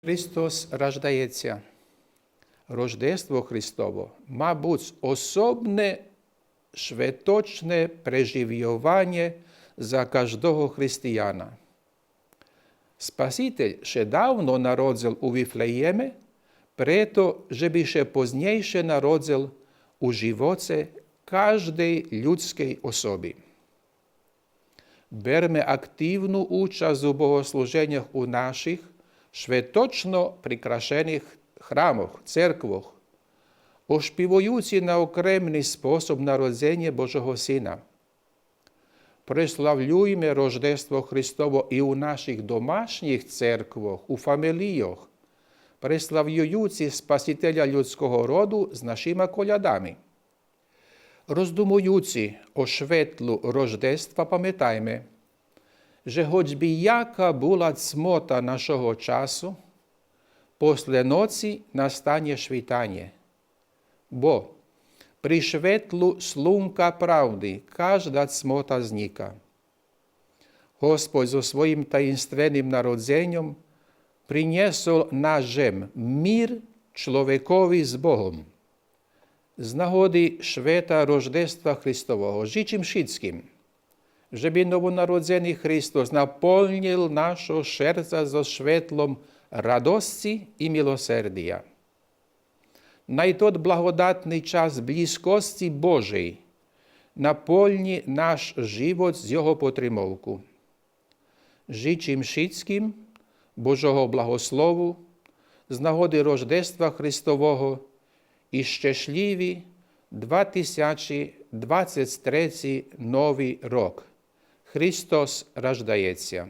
Христос рождається. Рождество Христово, мабуть, особне святочне преживлювання за кожного християна. Спаситель ще давно народив у Вифлеємі, прето, żeby ще пізніше народив у животі кожної людської особи. Беремо активну участь у богослуженнях у наших святочно прикрашених храмах, церквах, оспівуючи на окремий спосіб народження Божого Сина. Прославлюємо Рождество Христово і у наших домашніх церквах, у фаміліях, прославлюючи Спасителя людського роду з нашими колядами. Роздумуючи о світлу Рождества, пам'ятаємо, що хоч би яка була цмота нашого часу, після ночі настане світання. Бо при світлу слунка правди кожна цмота зніка. Господь зі своїм таїнственним народженням принесов на землю мир чоловікові з Богом. З нагоди свята Рождества Христового życzę wszystkim, żeby nowonarodzony Chrystus napełnił nasze serca ze świetlом radości i miłosierdzia. Най тот благодатний час близькості Божої наповні наш живот з Його потримовку. Życzę wszystkim Божого благослову з нагоди Рождества Христового і щасливі 2023 новий рок. Христос рождається.